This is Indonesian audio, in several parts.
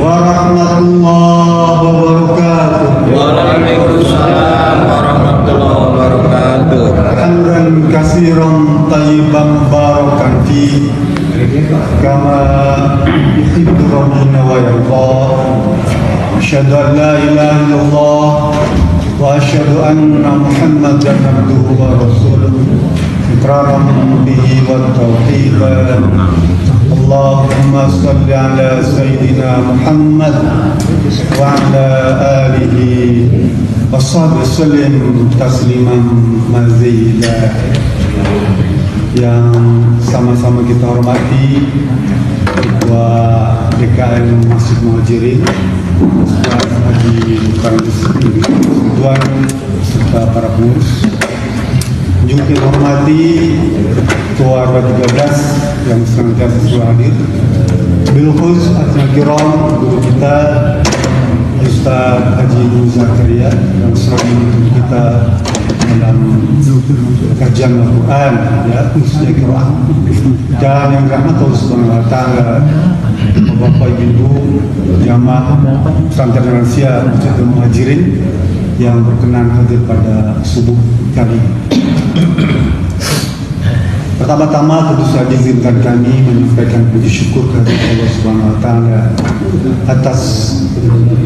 warahmatullahi wabarakatuh. Waalaikumsalam warahmatullahi wabarakatuh. Hamdan katsiran thayyiban barakan fi kama yuhibbu rabbuna wa yarda. Asyhadu an la ilaha illallah wa asyhadu anna Muhammadan abduhu wa rasuluh. Iqraran bihi wa tawfiqan. Allahumma salli ala Sayyidina Muhammad wa ala alihi wa sahbihi sallim tasliman mazida. Yang sama-sama kita hormati Ketua DKM Masjid Muhajirin Ustaz Haji Tuan serta para pengurus. Juga kita hormati Ketua RW13 yang senantiasa selalu hadir. Bil khusus asma kiram guru kita Ustaz Haji Nur Zakaria yang selalu menuntun kita dalam kajian Al-Quran, ya, khususnya Quran. Dan yang rahmat Allah Subhanahu Wa Taala, Bapak Ibu jamaah pesantren Lansia Masjid Muhajirin yang berkenan hadir pada subuh kali ini. Pertama-tama tentu saja izinkan kami menyampaikan puji syukur kepada Allah Subhanahu Wa Taala atas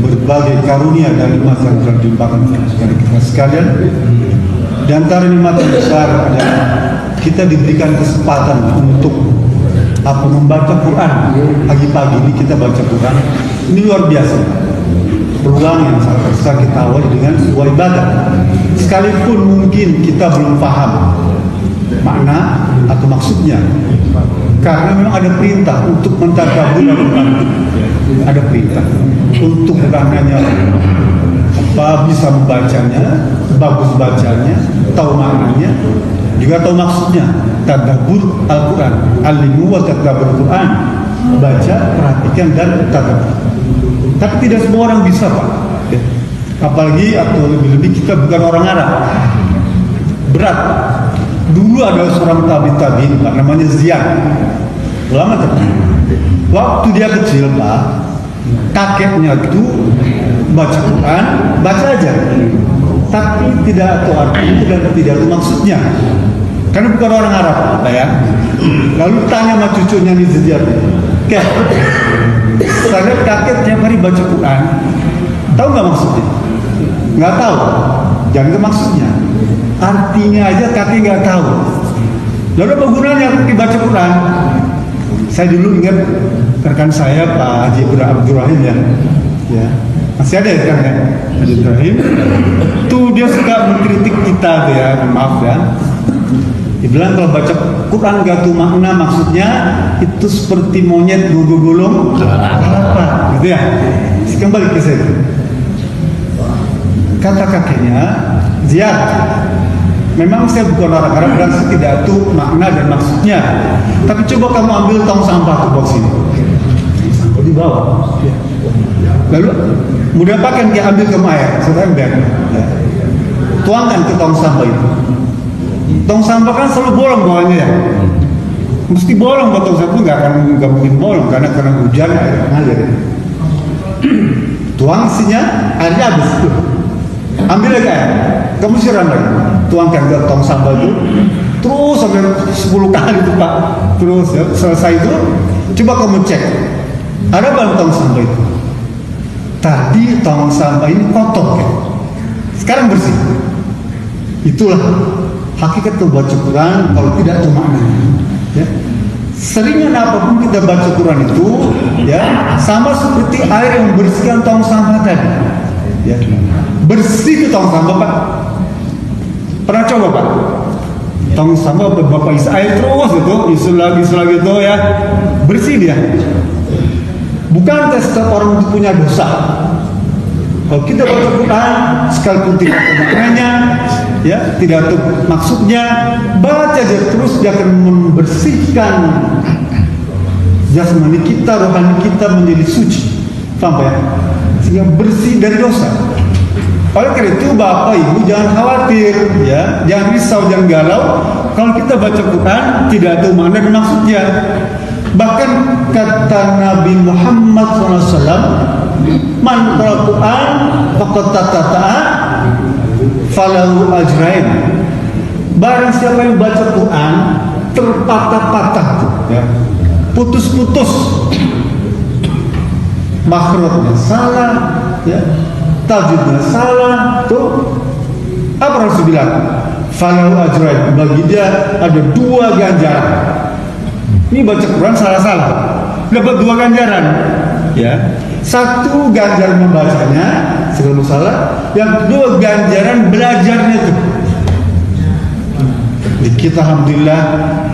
berbagai karunia dan nikmat yang telah dilimpahkan kepada kita sekalian. Di antara nikmat yang besar adalah kita diberikan kesempatan untuk membaca Quran. Pagi-pagi ini kita baca Quran. Ini luar biasa. Peluang yang sangat besar kita awali dengan sebuah ibadah. Sekalipun mungkin kita belum paham makna atau maksudnya, karena memang ada perintah untuk mentadabbur Al-Quran. Ada perintah untuk bukan hanya bisa membacanya, bagus bacanya, tahu maknanya, juga tahu maksudnya. Tadabbur Al-Quran, alimu wa tadabbur Al-Quran, baca, perhatikan dan tadabbur. Tapi tidak semua orang bisa, Pak. Apalagi atau lebih-lebih kita bukan orang Arab. Berat. Dulu ada seorang tabi'in, Pak, namanya Ziyad. Ulama terkenal. Waktu dia kecil, Pak, kakeknya itu baca Quran, baca aja, tapi tidak tahu artinya dan tidak tahu maksudnya, karena bukan orang Arab, Pak, ya. Lalu tanya sama cucunya nih Ziyad, "Kek, saya kakek tiap hari baca Quran, tahu nggak maksudnya?" "Nggak tahu." "Jangan ke maksudnya, artinya aja kakek nggak tahu. Lalu apa gunanya aku baca Quran?" Saya dulu ingat rekan saya Pak Haji Abdurrahim, ya, masih ada ya sekarang ya, Haji Abdurrahim. Tuh dia suka mengkritik kita tuh, ya, maaf ya. Dia bilang kalau baca Quran nggak tahu makna maksudnya itu seperti monyet gulung apa, gitu ya. Kembali ke saya. Kata kakeknya, Ziyad, memang saya bukan orang Arab dan saya tidak tahu makna dan maksudnya. Tapi coba kamu ambil tong sampah tuh box ini. Sampah di bawah. Lalu mudah pakai dia ambil ke air, saya ambil. Tuangkan ke tong sampah itu. Tong sampah kan selalu bolong bawahnya, ya. Mesti bolong, tong sampah nggak mungkin bolong karena hujan air ngalir. Tuang isinya, airnya habis tuh. Ambil lagi air, kamu siram lagi, tuangkan ke tong sampah itu, terus sampai 10 kali itu, Pak. Terus ya, selesai itu, coba kamu cek, ada apa tong sampah itu? Tadi tong sampah ini kotor, kan? Sekarang bersih. Itulah hakikat baca Quran kalau tidak tahu maknanya. Ya. Seringnya apapun kita baca Quran itu, ya, sama seperti air yang membersihkan tong sampah tadi. Ya. Bersih itu tong sampah, Pak. Pernah coba, Pak? Tong sampah Bapak isi air terus itu, isi lagi itu, ya. Bersih dia. Bukan setiap orang itu punya dosa. Kalau kita baca Quran, sekalipun tidak tahu maknanya, ya, tidak tahu maksudnya, baca aja terus, dia akan membersihkan jasmani kita, rohani kita menjadi suci. Paham ya? Sehingga bersih dari dosa. Oleh karena itu Bapak Ibu jangan khawatir, ya, jangan risau, jangan galau. Kalau kita baca Quran tidak tahu makna dan maksudnya, Bahkan kata Nabi Muhammad SAW, man qara'a Quran faqad tatata'a falahu ajrain. Barang siapa yang baca Quran terpatah-patah, ya, putus-putus, makhrajnya salah, ya, tajwidnya salah, tuh apa Rasul bilang? Falahu ajrain, bagi dia ada 2 ganjaran. Ini baca Quran salah-salah, dapat 2 ganjaran, ya. 1 ganjaran membacanya segala salah, yang kedua ganjaran belajarnya itu. Kita alhamdulillah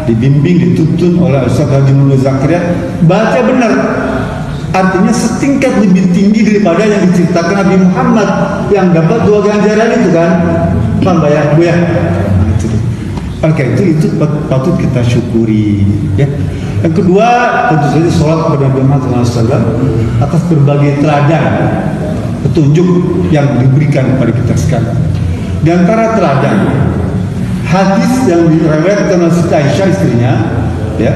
dibimbing, dituntun oleh Ustaz Haji Mulyo Zakaria baca benar. Artinya setingkat lebih tinggi daripada yang diceritakan Nabi Muhammad yang dapat 2 ganjaran itu kan. Paham ya, Bu ya? Oke, itu patut kita syukuri, ya. Yang kedua, tentu saja sholat kepada Nabi Muhammad SAW atas berbagai teladan petunjuk yang diberikan kepada kita sekalian. Di antara teladan hadis yang diriwayatkan oleh Siti Aisyah istrinya, ya.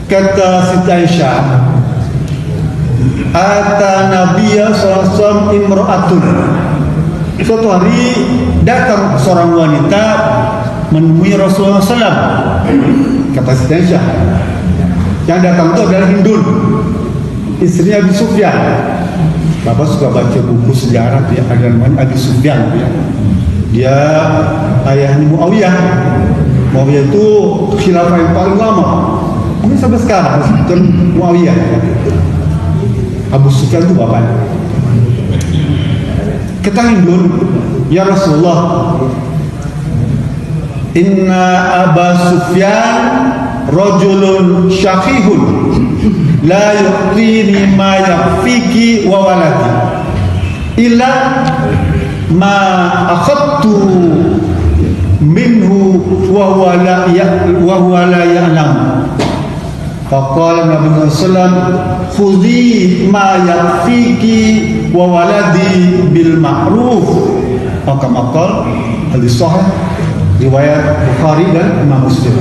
Kata Siti Aisyah, ata Nabiya sallallahu alaihi wasallam imra'atun. Suatu hari datang seorang wanita menemui Rasulullah SAW. Kata Siti Aisyah, yang datang itu adalah Hindun, istrinya Abi Sufyan. Bapak suka baca buku sejarah, ya, ada namanya Abi Sufyan, ya. Dia ayahnya Muawiyah. Muawiyah itu khilafah yang paling lama. Ini sampai sekarang itu Muawiyah. Abu Sufyan itu bapaknya. Kata Hindun, ya Rasulullah, inna Aba Sufyan rajulun syafihun la yu'tini ma yakfiki wa waladi illa ma akhadtu minhu wa huwa la ya'lam. Faqala Nabi sallallahu alaihi wasallam, khudhi ma yakfiki wa waladi bil ma'ruf. Kama qala hadis sahih riwayat Bukhari dan Imam Muslim.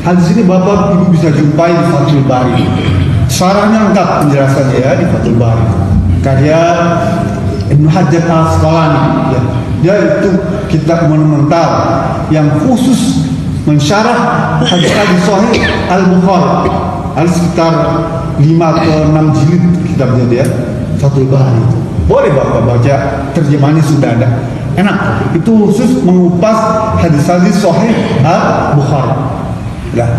Hadis ini Bapak Ibu bisa jumpai di Fathul Bari. Sarahnya lengkap penjelasannya, ya, di Fathul Bari. Karya Ibnu Hajar Al-Asqalani, ya. Dia itu kitab monumental yang khusus mensyarah hadis-hadis sahih Al-Bukhari. Ada sekitar 5 atau 6 jilid kitabnya dia, Fathul Bari. Boleh Bapak baca, terjemahannya sudah ada. Enak. Itu khusus mengupas hadis-hadis sahih Al-Bukhari. Nah,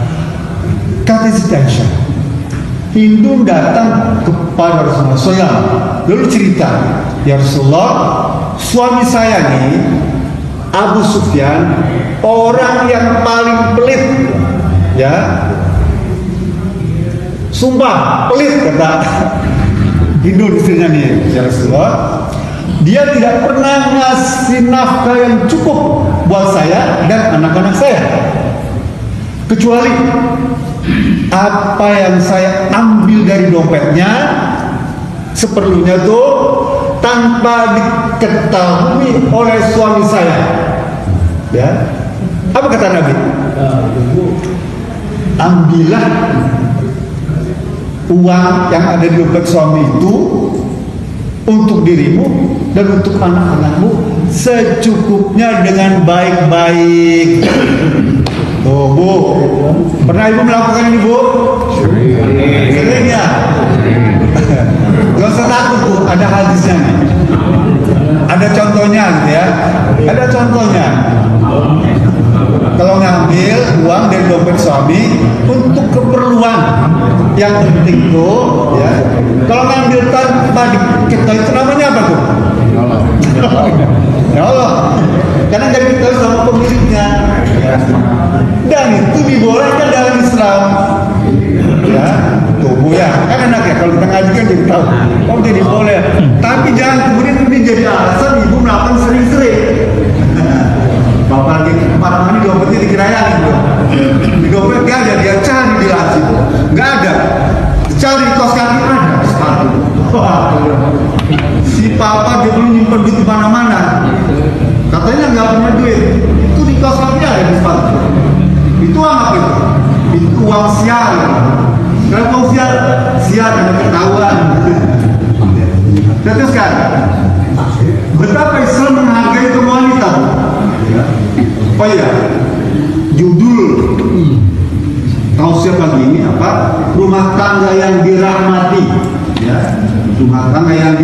kata Siti Aisyah, Hindu datang kepada Rasulullah SAW, lalu cerita, ya Rasulullah, suami saya nih Abu Sufyan orang yang paling pelit, ya, sumpah pelit, kata Hindu istrinya nih, ya Rasulullah, dia tidak pernah ngasih nafkah yang cukup buat saya dan anak-anak saya, kecuali apa yang saya ambil dari dompetnya seperlunya tuh tanpa diketahui oleh suami saya. Ya, apa kata Nabi? Ambillah uang yang ada di dompet suami itu untuk dirimu dan untuk anak-anakmu secukupnya dengan baik-baik. Oh Bu, pernah Ibu melakukan ini Bu? Sering ya? Gak usah takut Bu, ada hadisnya nih. Ada contohnya gitu ya. Ada contohnya. Kalau ngambil uang dari dompet suami untuk keperluan yang penting tuh, ya. Kalau ngambil tanpa diketahui itu namanya apa tuh? Ya Allah. Karena jadi kita sama pemiliknya, ya. Dan itu dibolehkan dalam Islam, ya. Tubuh ya, kan enak ya kalau kita ngaji kan jadi tahu. Oh jadi boleh, tapi jangan kemudian ini jadi alasan ibu melakukan sering-sering. Bapak lagi para mandi dompetnya dikirain gitu. Di dompet gak ada, dia cari di laci, nggak ada. Cari di kos kaki ada. Si papa dia dulu nyimpen duit di mana-mana. Katanya nggak punya duit. Itu di kos kaki ada di sepatu. Itu apa itu? uang sial. Kalau uang sial, sial ada ketahuan. Teruskan. Betapa Islam menghargai kaum wanita. Oh iya, judul tausiah pagi ini apa? Rumah tangga yang dirahmati, ya. Rumah tangga yang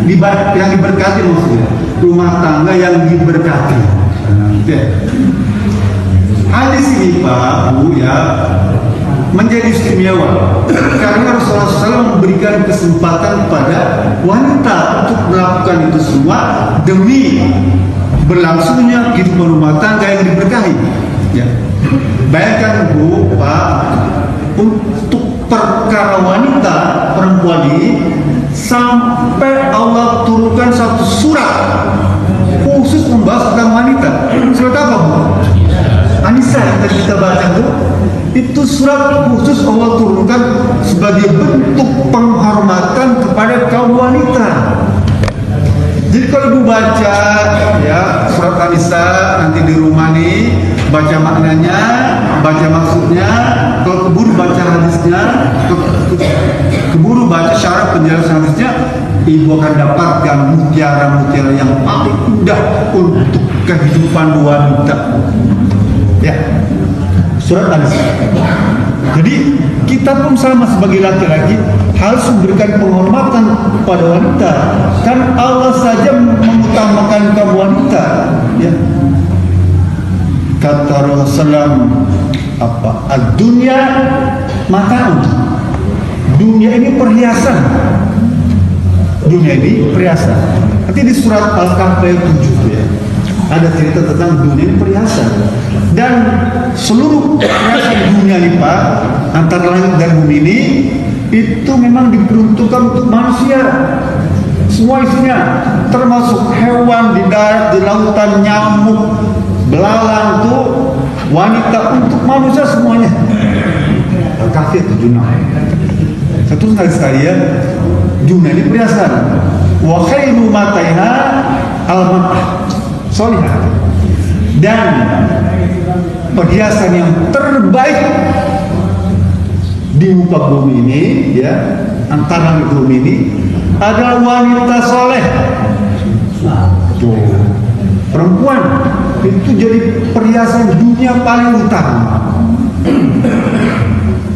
diberkati maksudnya. Rumah tangga yang diberkati. Ya. Hadis ini Pak Bu ya menjadi istimewa karena Rasulullah SAW memberikan kesempatan kepada wanita untuk melakukan itu semua demi berlangsungnya kehidupan rumah tangga yang diberkahi. Ya. Bayangkan Bu Pak, untuk perkara wanita perempuan ini sampai Allah turunkan satu surat khusus membahas tentang wanita. Surat apa Bu? Anisa yang tadi kita baca itu surat khusus Allah turunkan sebagai bentuk penghormatan kepada kaum wanita. Jadi kalau ibu baca ya surat An-Nisa nanti di rumah nih, baca maknanya, baca maksudnya, kalau keburu baca hadisnya, keburu baca syarat penjelasan hadisnya, ibu akan dapatkan mutiara-mutiara yang paling indah untuk kehidupan wanita. Ya, surat An-Nisa. Jadi kita pun sama sebagai laki-laki harus memberikan penghormatan kepada wanita. Kan Allah saja mengutamakan kaum wanita. Ya. Kata Rasulullah apa? Ad-dunya mata'un. Dunia ini perhiasan. Dunia ini perhiasan. Nanti di surat Al-Kahf ayat 7 ya. Ada cerita tentang dunia ini perhiasan, dan seluruh perhiasan dunia ini Pak, antara langit dan bumi ini itu memang diperuntukkan untuk manusia. Semua isinya, termasuk hewan di darat, di lautan, nyamuk, belalang tuh wanita untuk manusia semuanya. Al-Kahf 7. Satu sekalian, dunia ini perhiasan. Wa khairu mataiha al-mar'ah solihah, dan perhiasan yang terbaik di muka bumi ini ya, antara bumi ini adalah wanita soleh. Tuh, perempuan itu jadi perhiasan dunia paling utama.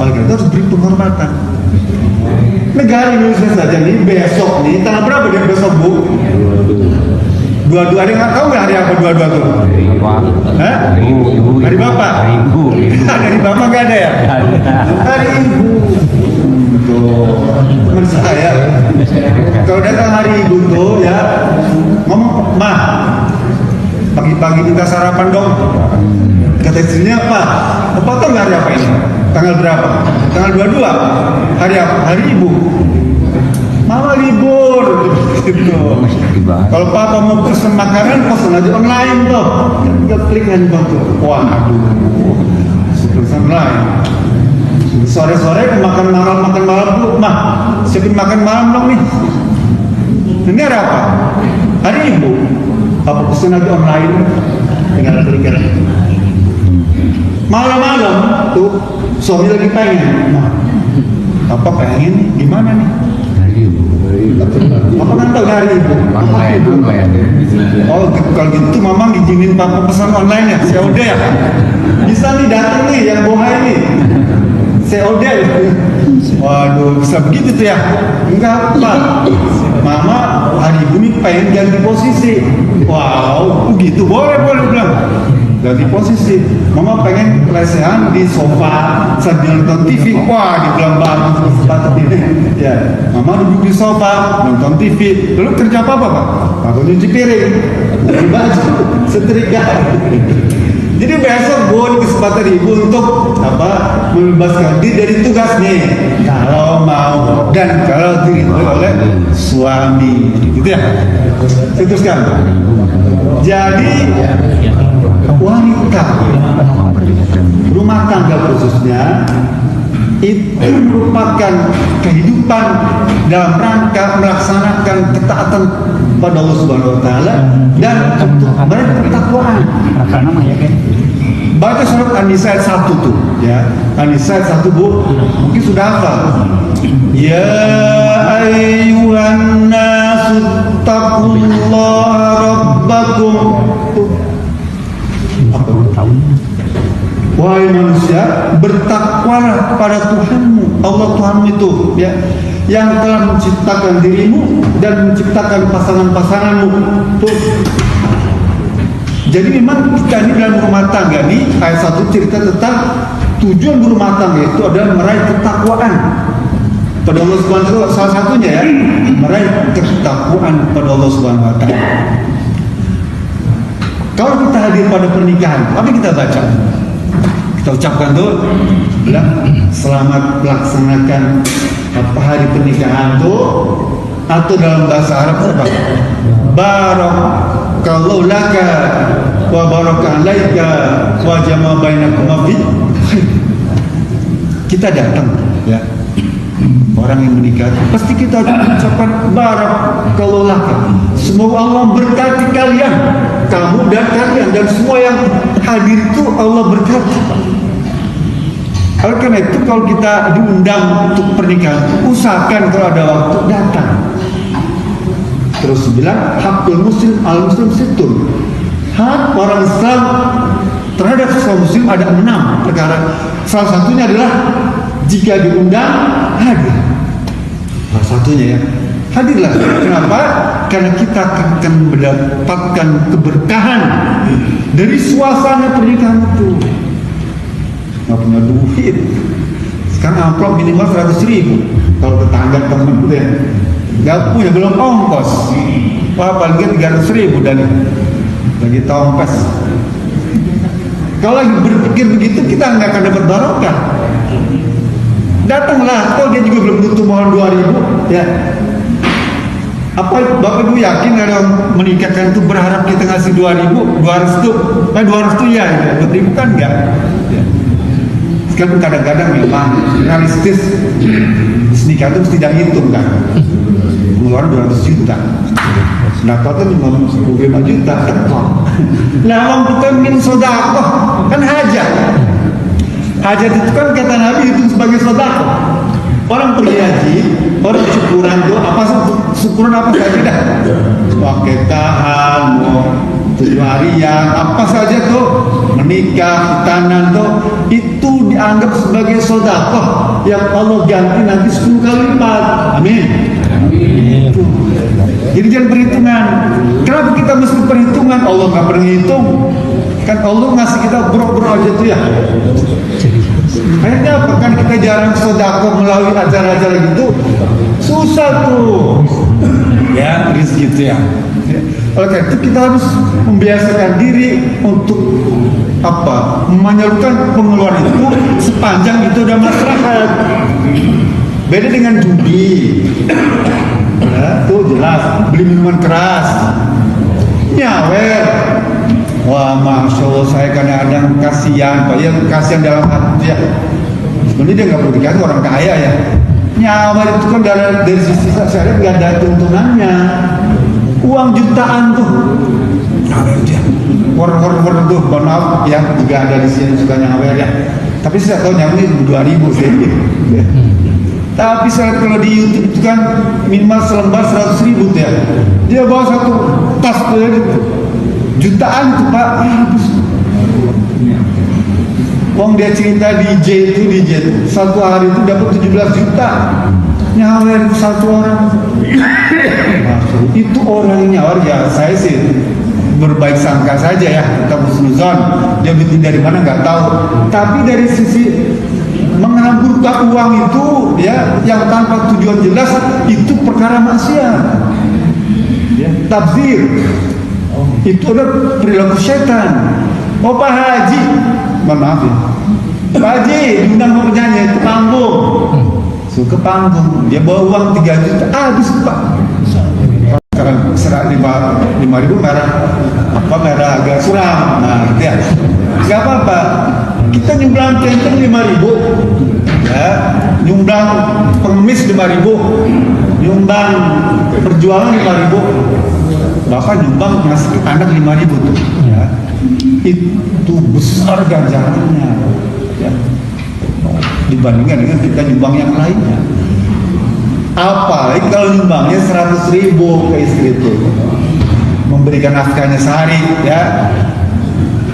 Oleh karena itu harus beri penghormatan. Negara Indonesia saja nih besok nih tanggal berapa dia besok Bu? 22, ada nggak tahu nggak hari apa 22 tuh? Hah? Hari Bapak? Hari Ibu. Hari Bapak nggak ada ya? Hari Ibu. Tuh, teman saya. Kalau datang hari Ibu tuh ya, ngomong, "Mah, pagi-pagi kita sarapan dong." Kata istrinya apa? Bapak tahu nggak hari apa ini? Tanggal berapa? Tanggal 22. Hari apa? Hari Ibu. Mama libur gitu. Kalau papa mau pesen makanan, pesen aja online tuh. Tinggal klik handphone tuh. Wah, aduh. Pesen online. Sore-sore makan malam dulu. Mah, siapin makan malam dong nih. Ini hari apa? Hari Ibu. Papa pesen aja online. Tinggal klik aja. Malam-malam tuh suami lagi pengen. Nah, apa pengen? Gimana nih? Apa kan tahu hari Ibu? Oh, kalau gitu Mama ngizinin Papa pesan online ya, COD ya. Bisa nih datang nih yang bohai nih, COD. Waduh, bisa begitu tuh ya? Enggak Pak, Mama hari Ibu nih pengen ganti posisi. Wow, begitu boleh bilang. Ganti posisi, Mama pengen lesehan di sofa sambil nonton TV. Wah, dibilang bagus ini. Ya, Mama duduk di sofa nonton TV. Lalu kerja apa Pak? Aku nyuci piring, nyuci baju, setrika. Jadi besok buat kesempatan Ibu untuk apa? Membebaskan diri dari tugas nih. Kalau mau dan kalau diridhoi oleh suami, gitu ya. Saya teruskan. Jadi wanita rumah tangga khususnya itu merupakan kehidupan dalam rangka melaksanakan ketaatan pada Allah Subhanahu wa taala dan untuk bertakwaan. Baca surat An-Nisa ayat 1 tuh, ya. An-Nisa ayat 1 Bu, mungkin sudah hafal. Ya ayyuhan nasu taqullaha rabbakum. Wahai manusia, bertakwalah kepada Tuhanmu. Allah Tuhanmu itu, ya, yang telah menciptakan dirimu dan menciptakan pasangan-pasanganmu. Tuh. Jadi memang kita ini dalam rumah tangga nih, ayat 1 cerita tentang tujuan berumah tangga itu adalah meraih ketakwaan pada Allah Subhanahu wa taala. Salah satunya ya, meraih ketakwaan pada Allah Subhanahu wa taala. Kalau kita hadir pada pernikahan, apa kita baca? Kita ucapkan tuh, bilang selamat melaksanakan hari pernikahan tuh, atau dalam bahasa Arab apa? Barakallahu laka wa baraka alaika wa jama'a bainakum fi. Kita datang, ya. Orang yang menikah pasti kita ucapkan barakallahu laka. Semoga Allah berkati kalian, kamu dan kalian dan semua yang hadir itu Allah berkati. Oleh karena itu kalau kita diundang untuk pernikahan, usahakan kalau ada waktu datang. Terus bilang hakul muslim al muslim situn. Hak orang Islam terhadap sesama muslim ada 6 perkara. Salah satunya adalah jika diundang hadir. Salah satunya ya, hadirlah. Kenapa? Karena kita akan mendapatkan keberkahan dari suasana pernikahan itu. Nggak punya duit, sekarang amplop minimal 100.000 kalau tetangga temen gitu ya, nggak punya, belum ongkos, wah paling 300.000 dan lagi tompes. Kalau lagi berpikir begitu kita nggak akan dapat barokah. Datanglah, kalau dia juga belum tentu mohon 2.000 ya. Apa Bapak Ibu yakin ada yang menikahkan itu berharap kita ngasih 2.000, 200 tuh, 200 tuh ya, 2.000 kan enggak ya. Sekarang kadang-kadang memang realistis nikah itu mesti tidak hitung kan, pengeluaran 200 juta, pendapatan 55 juta, nah orang kita min sodakoh kan hajat itu kan kata Nabi itu sebagai sodakoh. Orang pergi haji, orang syukuran tuh apa syukuran apa saja dah, pakai tahan, mau 7 harian, apa saja tuh, menikah, hitanan tuh, itu dianggap sebagai sodakoh yang Allah ganti nanti 10 kali lipat. Amin. Jadi jangan perhitungan. Kenapa kita mesti perhitungan? Allah nggak pernah hitung. Kan Allah ngasih kita bro-bro aja tuh ya. Akhirnya apa? Kan kita jarang sodakoh melalui acara-acara gitu. Susah tuh. Ya, rezeki gitu ya. Oleh karena itu kita harus membiasakan diri untuk apa? Menyalurkan pengeluaran itu sepanjang itu ada maslahat. Beda dengan judi. Ya, tuh jelas beli minuman keras, nyawer. Wah, masya Allah, saya kadang-kadang kasihan, Pak ya, kasihan dalam hati ya. Sebenarnya dia nggak perlu dikasih, orang kaya ya. Nyawer itu kan dari sisi syariat nggak ada keuntungannya. Uang jutaan tuh, nyawer dia. War tuh, mohon maaf ya, juga ada di sini suka nyawer ya. Tapi saya tahu nyawer ini 2.000 sih. Tapi saya kalau di YouTube itu kan minimal selembar 100.000 tuh ya. Dia bawa satu tas tuh ya, jutaan tuh Pak. Wong dia cerita DJ itu satu hari itu dapat 17 juta. Nyawer itu satu orang. Itu orang yang nyawer ya, saya sih berbaik sangka saja ya, kita husnuzon. Dia bikin dari mana nggak tahu. Tapi dari sisi mengamburkan uang itu ya, yang tanpa tujuan jelas itu perkara maksiat. Ya, tabzir. Itu adalah perilaku setan. Oh Pak Haji, maaf ya, Pak Haji diundang mau penyanyi ke panggung, ke panggung, dia bawa uang 3 juta, habis Pak. Sekarang serah 5.000 merah agak suram, nah gitu ya. Gak apa-apa, kita nyumbang tenteng 5.000, ya, nyumbang pengemis 5.000, nyumbang perjualan 5.000. Bahkan nyumbang ngasih anak 5.000 tuh, ya. itu besar ganjarannya ya, dibandingkan dengan kita nyumbang yang lainnya. Apalagi kalau nyumbangnya 100.000 ke istri itu, memberikan nafkahnya sehari ya.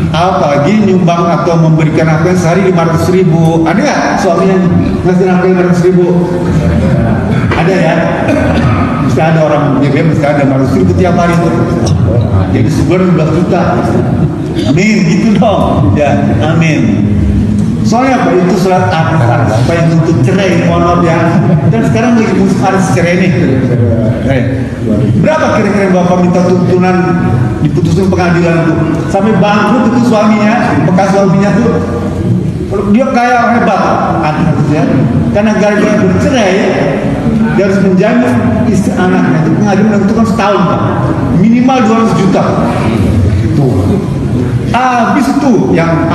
Apalagi nyumbang atau memberikan nafkah sehari 500.000. Ada nggak suami yang ngasih nafkah 500.000? Ada ya. Mesti ada orang dia mesti ada 500.000 tiap hari itu. Jadi sebulan 12 juta. Amin, gitu dong. Ya, amin. Soalnya apa? Itu surat apa? Supaya nuntut cerai, mohon maaf ya. Dan sekarang lagi musim hari cerai nih. Berapa kira-kira bapak minta tuntunan diputusin pengadilan itu? Sampai bangkrut itu suaminya, bekas suaminya tuh. Dia kaya hebat, ya. Karena gara-gara bercerai, dia harus menjamin istri anaknya itu. Pengadilan menentukan setahun, Pak. Minimal 200 juta. Itu. Habis itu yang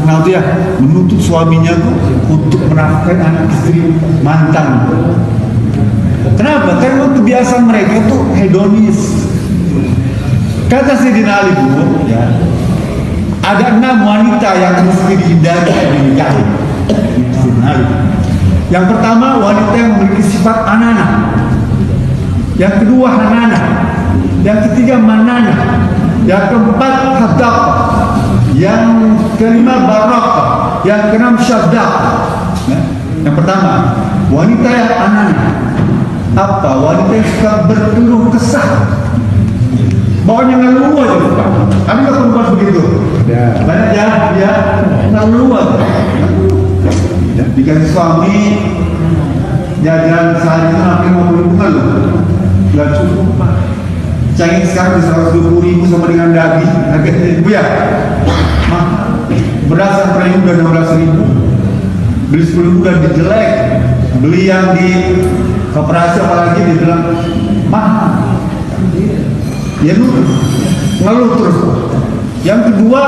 nanti ya menuntut suaminya tuh untuk menafkahi anak istri mantan. Kenapa? Karena kebiasaan mereka tuh hedonis. Kata Sayyidina Ali dulu, ya, ada 6 wanita yang mesti dihindari dinikahi. Yang pertama, wanita yang memiliki sifat anana. Yang kedua, hanana. Yang ketiga, manana. Yang keempat, hadaq. Yang kelima, barak. Yang keenam, syadaq. Yang pertama, wanita yang anana. Apa? Wanita yang suka berkeluh kesah. Bawanya ngeluh aja. Ada nggak perempuan begitu? Ya. Banyak ya ngeluh aja. Dikasih suami jajan sehari itu hampir 50.000 loh. Nggak cukup, Pak. Cengeng sekarang bisa 120.000 sama dengan daging. Harganya ibu ya. Beras yang premium udah 16.000. Beli 10.000 udah jelek. Beli yang di koperasi apalagi dia bilang mahal. Ya ngeluh terus. Yang kedua,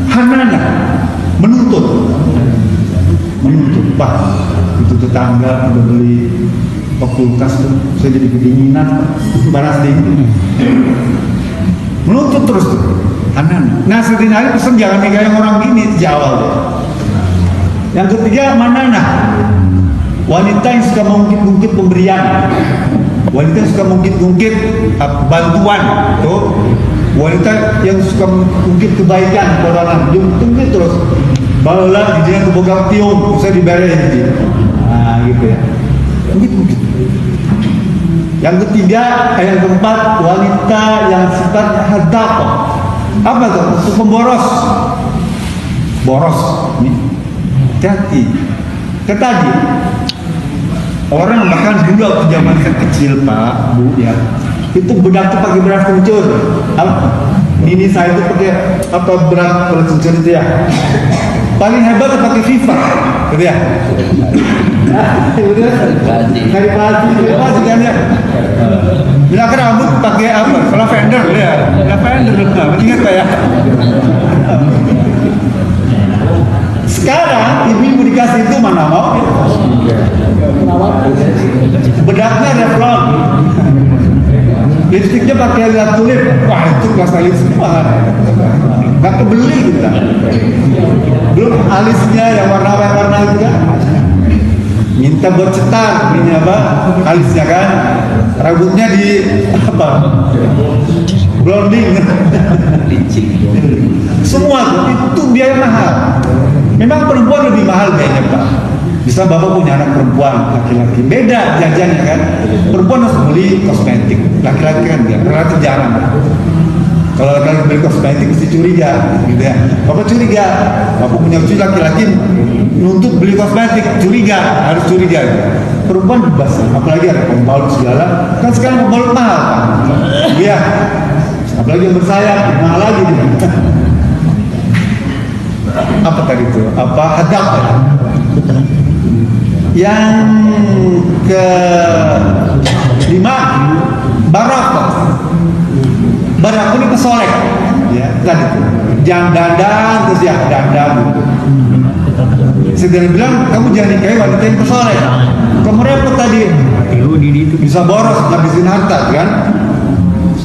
hanana, menuntut. Pak, itu tetangga udah beli kulkas tuh, saya jadi kedinginan, panas dingin. Menuntut terus tuh, hanana. Nah, Sayyidina Ali pesan jangan nikah yang orang gini sejak awal deh. Yang ketiga, manana, wanita yang suka mengungkit-ungkit pemberian. Wanita yang suka mungkit-ungkit bantuan tuh, wanita yang suka mungkit kebaikan kepada orang, jungkit terus balas dia kebogang tiung, saya diberesin gitu. Nah gitu ya, mungkit. Yang ketiga, yang keempat, wanita yang sifat hadaq. Apa tuh? Pemboros, boros. Nih, hati. Ketadi. Orang bahkan dulu waktu zaman saya kecil, Pak, Bu, ya, itu bedak tuh pakai beras kencur. Ini saya itu pakai apa beras kencur itu ya. Paling hebat tuh pakai FIFA, gitu ya. Dari pagi kan ya. Bila rambut pakai apa? Lavender ya. Lavender, ingat Pak ya. Sekarang ibu dikasih itu mana mau? Bedaknya Revlon, lipstiknya pakai liat tulip. Wah itu kelas alis semua, nggak kebeli kita. Belum alisnya yang warna-warna itu kan, minta buat cetak ini apa alisnya kan, rambutnya di apa blonding, semua itu biaya mahal. Memang perempuan lebih mahal kayaknya, Pak. Bisa bapak punya anak perempuan, laki-laki beda jajannya kan. Perempuan harus beli kosmetik, laki-laki kan dia relatif jarang. Kalau laki-laki beli kosmetik mesti curiga, gitu ya. Bapak curiga, bapak punya cucu laki-laki nuntut beli kosmetik, curiga, harus curiga. Perempuan bebas, apalagi ada pembalut segala. Kan sekarang pembalut mahal, Pak. Iya, apalagi yang bersayap mahal lagi. Apa tadi itu? Apa hadaq? Yang ke-5, barakah. Barakah ini kesolek, ya tadi jangan dandan terus ya dandan. Saya bilang kamu jangan nikahi wanita yang kesolek. Kamu repot tadi. Bisa boros, ngabisin harta kan?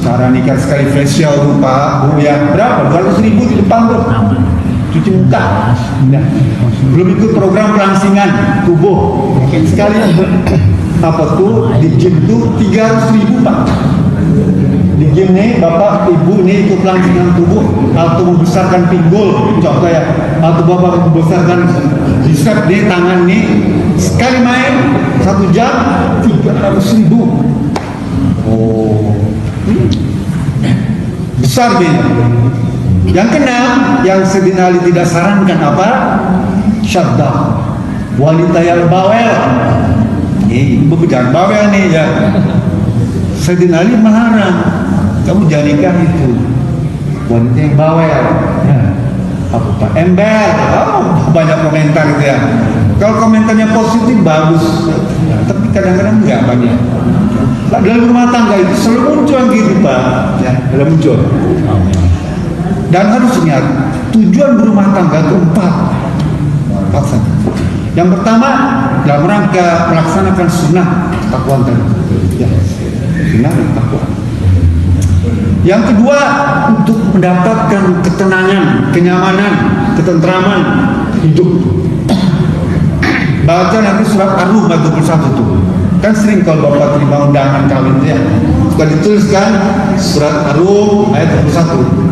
Sekarang nikah sekali facial rupa Bu ya berapa? 200.000 di depan tuh. Cuci muka. Nah, belum ikut program pelangsingan tubuh. Sekali apa tuh di gym tuh 300.000 Pak. Di gym nih Bapak Ibu nih ikut pelangsingan tubuh atau membesarkan pinggul contoh ya, atau Bapak membesarkan bicep nih tangan nih sekali main 1 jam 300.000. Oh, besar nih. Yang keenam, yang Sayyidina Ali tidak sarankan apa? Syaddah wanita yang bawel. Ibu jangan bawel nih ya. Sayyidina Ali melarang, kamu jangan nikah itu wanita yang bawel. Apa ember? Banyak komentar gitu ya. Kalau komentarnya positif bagus, tapi kadang-kadang enggak banyak. Dalam rumah tangga itu selalu muncul gitu Pak, ya, dalam muncul. Dan harus ingat, tujuan berumah tangga itu 4 saja. Yang pertama, dalam rangka melaksanakan sunnah takwa tadi. Ya, sunnah dan takwa. Yang kedua, untuk mendapatkan ketenangan, kenyamanan, ketentraman hidup. Baca nanti surat Ar-Rum ayat 21 itu. Kan sering kalau Bapak terima undangan kawin itu ya, suka dituliskan surat Ar-Rum ayat 21.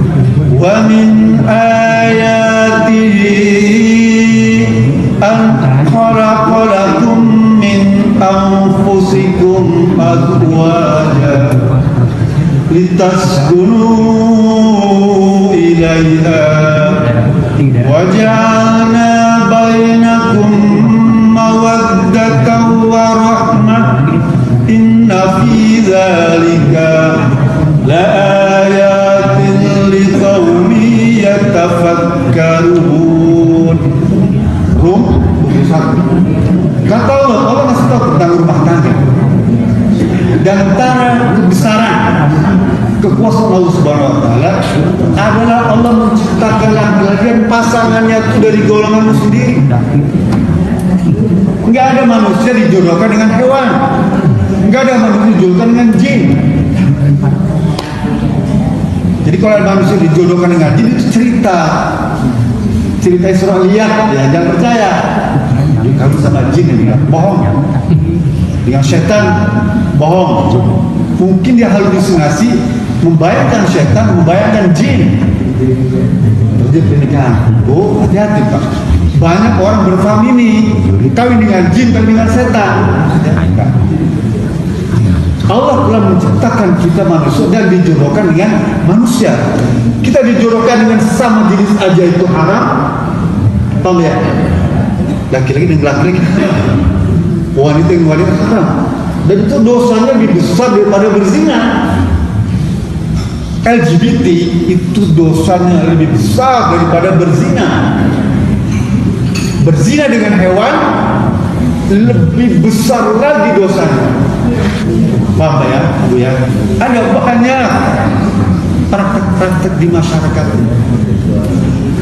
Wa min ayatihi an khalaqalakum min anfusikum azwaja litaskunu ilaiha wa ja'alna bainakum mawaddatan wa rahmah inna fi dzalika la ayatin liqaumin yatafakkarun. Rum 21. Kata Allah masih tahu tentang rumah tangga. Dan antara kebesaran kekuasaan Allah Subhanahu wa taala adalah Allah menciptakan laki-laki dan pasangannya itu dari golonganmu sendiri. Enggak ada manusia dijodohkan dengan hewan. Enggak ada manusia dijodohkan dengan jin. Jadi kalau ada manusia dijodohkan dengan jin itu cerita Israiliyat ya, jangan percaya. Kamu sama jin ini bohong. Dengan setan bohong. Mungkin dia halusinasi membayangkan setan, membayangkan jin. Terjadi pernikahan. Oh, hati-hati Pak. Banyak orang berfamili kawin dengan jin, kawin dengan setan. Allah telah menciptakan kita manusia dan dijodohkan dengan manusia. Kita dijodohkan dengan sesama jenis aja itu haram. Paham ya? Laki-laki dengan laki-laki, wanita dengan wanita haram. Dan itu dosanya lebih besar daripada berzina. LGBT itu dosanya lebih besar daripada berzina. Berzina dengan hewan lebih besar lagi dosanya. Paham ya, Bu ya? Ada banyak praktek-praktek di masyarakat.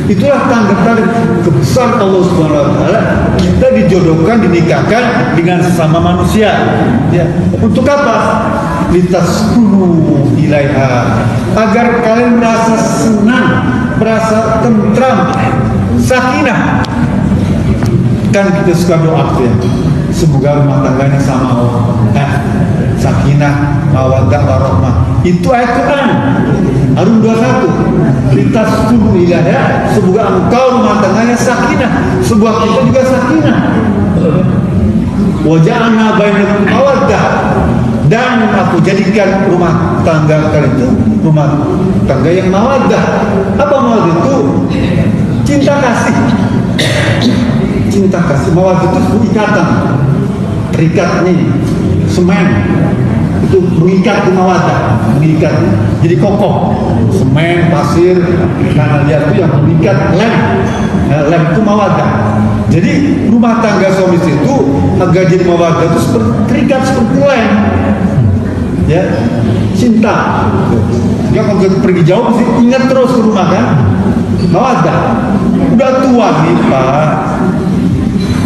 Itulah tanda-tanda kebesaran Allah Subhanahu wa taala. Kita dijodohkan, dinikahkan dengan sesama manusia. Ya. Untuk apa? Litaskunu ilaiha. Agar kalian merasa senang, merasa tentram, sakinah. Kan kita suka doa ya. Semoga rumah tangganya sama Allah. Sakinah, mawaddah, warahmah. Itu ayat Quran. Ar-Rum 21. Litaskunu ilaiha. Semoga engkau rumah tangganya sakinah. Sebuah kita juga sakinah. Wa ja'alna bainakum mawaddah. Dan aku jadikan rumah tangga kalian itu rumah tangga yang mawaddah. Apa mawaddah itu? Cinta kasih. Cinta kasih. Mawaddah itu ikatan. Terikat nih, semen itu mengikat di mawaddah, mengikat jadi kokoh. Semen, pasir, karena lihat itu yang mengikat lem. Lem itu mawaddah. Jadi rumah tangga suami istri itu agar jadi mawaddah itu seperti terikat seperti lem. Ya, cinta. Ya kalau kita pergi jauh sih ingat terus ke rumah kan. Mawaddah. Udah tua nih Pak.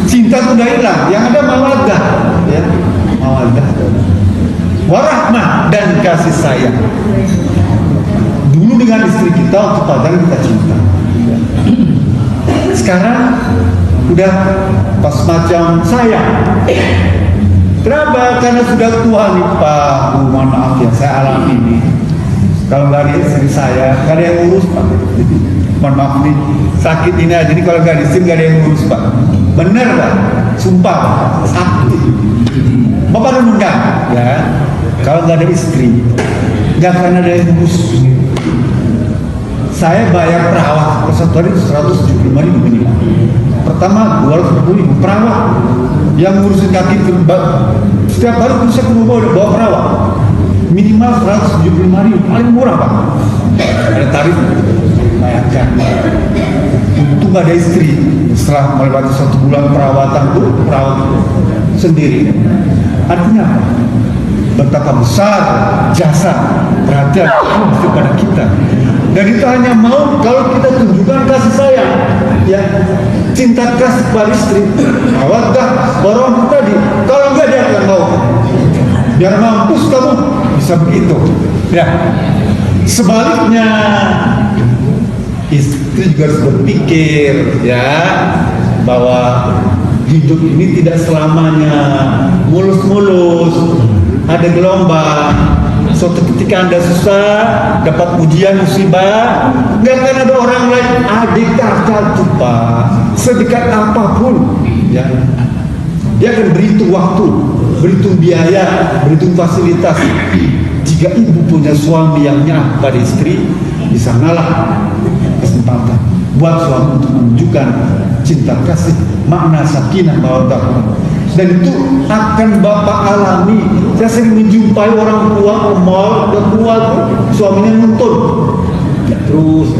Cinta sudah hilang, yang ada mawaddah, ya, mawaddah. Warahmah, dan kasih sayang. Dulu dengan istri kita, untuk pasangan kita cinta. Sekarang udah pas macam sayang. Kenapa? Karena sudah tua nih Pak. Mohon maaf ya, saya alami ini. Kalau nggak ada istri saya, nggak ada yang ngurus Pak. Mohon maaf nih, sakit ini aja nih, kalau nggak ada istri nggak ada yang ngurus Pak. Bener Pak, sumpah sakit. Bapak renungkan ya, kalau nggak ada istri, nggak akan ada yang ngurus. Saya bayar perawat per satu hari 175.000 minimal. Pertama 250.000 perawat yang ngurusin kaki setiap hari saya ke rumah bawa perawat minimal 175.000, paling murah Pak. Ada tarif, bayarkan. Untung ada istri. Setelah melewati 1 bulan perawatan itu perawat sendiri. Artinya apa? Betapa besar jasa perhatian kepada kita. Dan itu hanya mau kalau kita tunjukkan kasih sayang, ya, cinta kasih kepada istri, mawaddah warahmah tadi. Kalau enggak dia akan mau. Biar mampus kamu bisa begitu. Ya. Sebaliknya istri juga harus berpikir ya bahwa hidup ini tidak selamanya mulus-mulus, ada gelombang. Suatu ketika Anda susah, dapat ujian musibah, nggak akan ada orang lain adik kakak tuh Pak, sedekat apapun, ya, dia akan berhitung waktu, berhitung biaya, berhitung fasilitas. Jika ibu punya suami yang nyah pada istri, di sanalah kesempatan buat suami untuk menunjukkan cinta kasih, makna sakinah mawaddah. Dan itu akan Bapak alami. Saya sering menjumpai orang tua ke mall, udah tua tuh suaminya nuntun ya, terus.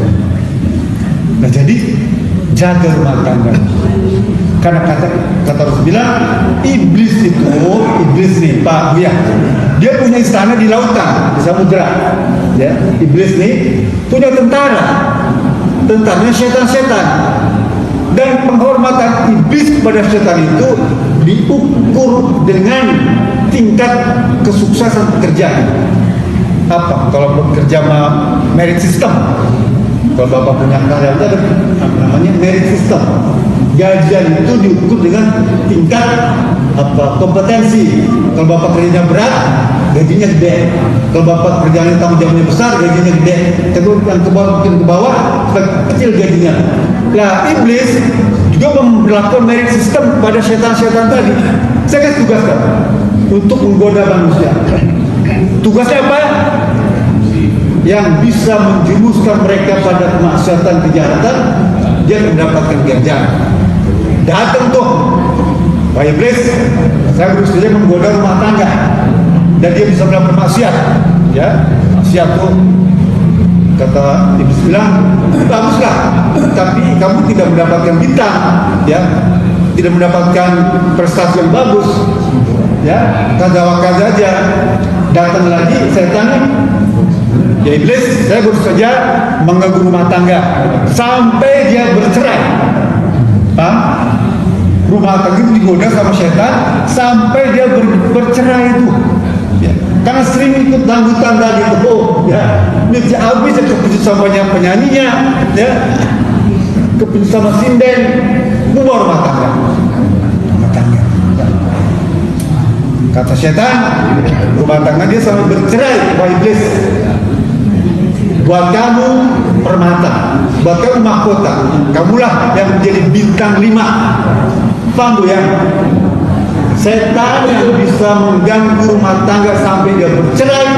Nah jadi jaga rumah tangga. Karena kata Rasulullah, iblis nih Pak Buya, dia punya istana di lautan, di samudera. Ya, iblis nih punya tentaranya setan-setan. Dan penghormatan iblis kepada setan itu diukur dengan tingkat kesuksesan pekerjaan. Apa? Kalau bekerja sama merit system, kalau Bapak punya karya itu ada namanya merit system. Gajian itu diukur dengan tingkat kompetensi. Kalau Bapak kerjanya berat, gajinya gede. Kalau Bapak kerjanya tanggung jawabnya besar, gajinya gede. Kalau yang ke bawah mungkin ke bawah, kecil gajinya. Nah, iblis juga memperlakukan merit system pada setan-setan tadi. Saya kasih tugas kan untuk menggoda manusia. Tugasnya apa? Yang bisa menjerumuskan mereka pada kemaksiatan, kejahatan, dia mendapatkan ganjaran. Datang tuh Pak Iblis, saya berusaha menggoda rumah tangga dan dia bisa melakukan maksiat, ya, maksiat tuh kata Iblis bilang baguslah, tapi kamu tidak mendapatkan bintang, ya, tidak mendapatkan prestasi yang bagus, ya, kaza aja. Datang lagi setannya, ya Iblis, saya baru saja mengganggu rumah tangga sampai dia bercerai. Paham? Rumah tangga itu digoda sama setan sampai dia bercerai itu. Ya. Karena sering ikut dangdutan tadi itu, ya, ini habis keputus sama penyanyinya, ya, keputus sama sinden, bubar rumah tangga. Ya. Kata setan, rumah tangga dia sampai bercerai, Pak Iblis. Buat kamu permata, buat kamu mahkota, kamulah yang menjadi bintang 5. Paham Bu ya? Setan yang bisa mengganggu rumah tangga sampai dia bercerai,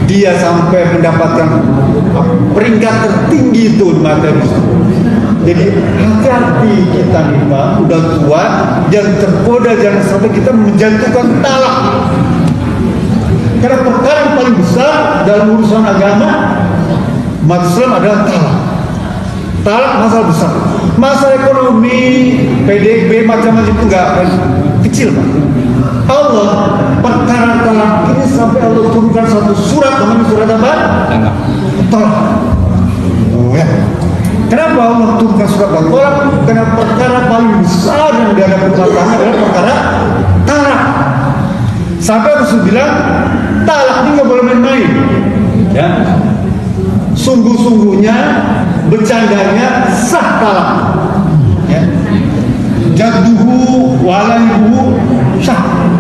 dia sampai mendapatkan peringkat tertinggi itu di mata Yesus. Jadi hati-hati kita nih Pak, udah tua, jangan tergoda, jangan sampai kita menjatuhkan talak. Karena perkara yang paling besar dalam urusan agama umat Islam adalah talak. Talak masalah besar. Masalah ekonomi, PDB macam-macam itu enggak kecil Pak. Allah perkara talak ini sampai Allah turunkan satu surat, namanya surat apa? Talak. Oh ya. Kenapa Allah turunkan surat talak? Karena perkara paling besar yang dihadapi rumah tangga adalah perkara talak. Sampai Rasul bilang talak ini nggak boleh main-main. Ya, sungguh-sungguhnya bercandanya sah talak. Ya, jadduhu walaihu sah.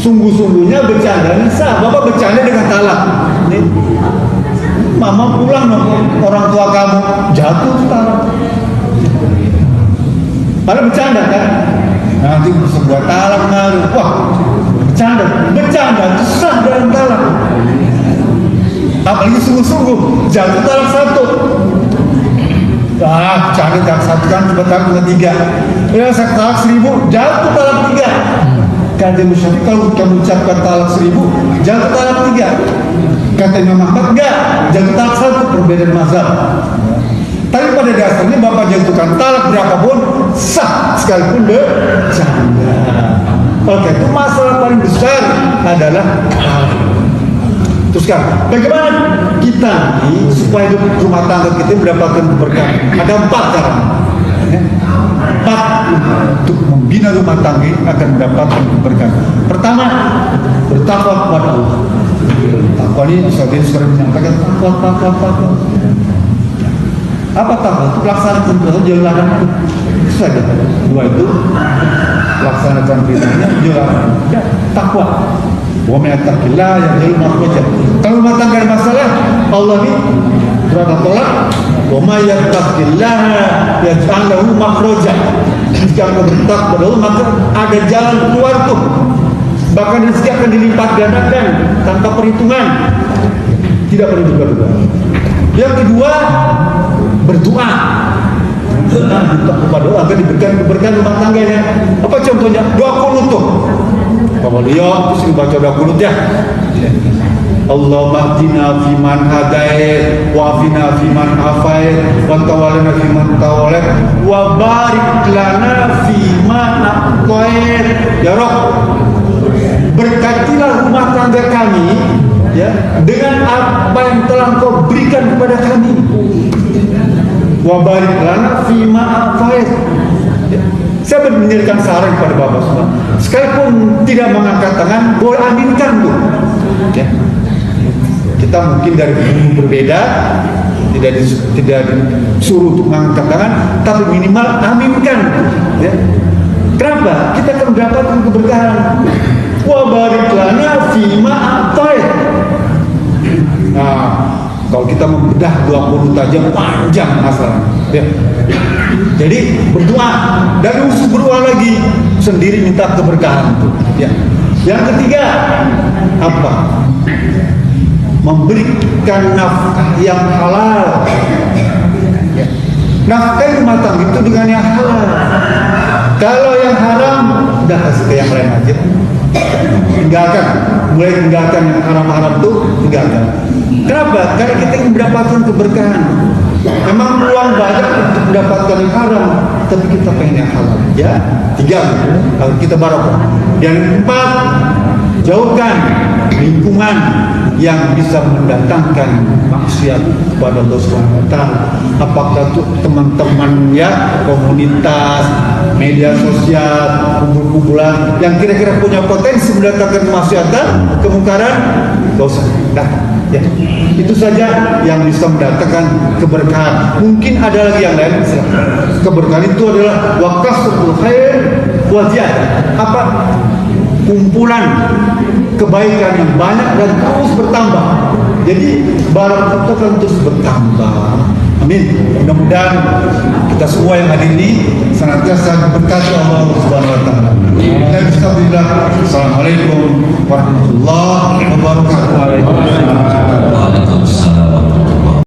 Sungguh-sungguhnya bercandanya sah. Bapak bercanda dengan talak. Nih, mama pulang dong, orang tua kamu jatuh talak. Padahal bercanda kan? Nanti sebuah talak ngaruh. Wah, bercanda itu sah dalam talak. Apalagi sungguh-sungguh jatuh talak satu. Bercanda talak satu kan talak ketiga. Ya saya talak 1000 jatuh talak 3. Kata Imam Syafi'i kalau kamu ucapkan talak 1000 jatuh talak 3. Kata Imam Ahmad enggak, jatuh talak 1, perbedaan mazhab. Tapi pada dasarnya bapak jatuhkan talak berapapun sah sekalipun bercanda. Oke, itu masalah paling besar adalah terus kan, bagaimana kita ini supaya hidup rumah tangga kita mendapatkan keberkahan? Ada 4 cara. 4 untuk membina rumah tangga akan mendapatkan keberkahan. Pertama, bertakwa kepada Allah. Takwa ini sebagian sering menyampaikan takwa. Apa takwa? Itu pelaksanaan perintah jalan itu saja. 2 itu laksanakan perintahnya jalan. Ya, takwa. Wa may yattaqillah yaj'al makhraja. Kalau rumah tangga ada masalah, Allah ini berada tolak. Wa may yattaqillah yaj'al lahu makhraja. Jika Anda bertakwa kepada Allah, maka ada jalan keluar tuh. Bahkan rezeki akan dilipat gandakan tanpa perhitungan. Tidak perlu duga-duga. Yang kedua, berdoa. Minta kepada Allah agar diberikan keberkahan rumah tangganya. Apa contohnya? Doa kunut tuh. Bapak lihat, terus baca doa kunut ya. Allahumma hdina fiman hadait, wa afina fiman afait, wa tawallana fiman tawallat, wa barik lana fiman aqtait. Ya Rabb, berkatilah rumah tangga kami ya dengan apa yang telah Kau berikan kepada kami. Wa barik lana fima aqtait. Saya memberikan saran kepada Bapak semua, sekalipun tidak mengangkat tangan, boleh aminkan tuh. Ya. Kita mungkin dari ilmu berbeda, tidak disuruh untuk mengangkat tangan, tapi minimal aminkan. Ya. Kenapa? Kita akan mendapatkan keberkahan. Wa barik lana fima aqtait. Nah, kalau kita membedah 20 tajam panjang masalah. Ya. Jadi berdoa dan usul berdoa lagi sendiri minta keberkahan itu. Ya. Yang ketiga apa? Memberikan nafkah yang halal. Ya. Nafkah rumah tangga itu dengan yang halal. Kalau yang haram, udah kasih ke yang lain aja. Tinggalkan, mulai tinggalkan yang haram-haram itu, tinggalkan. Kenapa? Karena kita ingin mendapatkan keberkahan. Memang peluang banyak untuk mendapatkan yang haram, tapi kita pengen yang halal. Ya, 3, kalau kita barokah. Yang 4, jauhkan lingkungan yang bisa mendatangkan maksiat kepada Allah Subhanahu wa taala. Apakah itu teman-teman ya, komunitas, media sosial, kumpul-kumpulan yang kira-kira punya potensi mendatangkan kemaksiatan, kemungkaran, enggak usah datang. Ya, itu saja yang bisa mendatangkan keberkahan. Mungkin ada lagi yang lain. Keberkahan itu adalah waqasul khair wa ziyadah. Apa? Kumpulan kebaikan yang banyak dan terus bertambah. Jadi barang itu akan terus bertambah. Amin. Mudah-mudahan kita semua yang hadir ini senantiasa diberkati Allah Subhanahu wa taala. Assalamualaikum warahmatullahi wabarakatuh.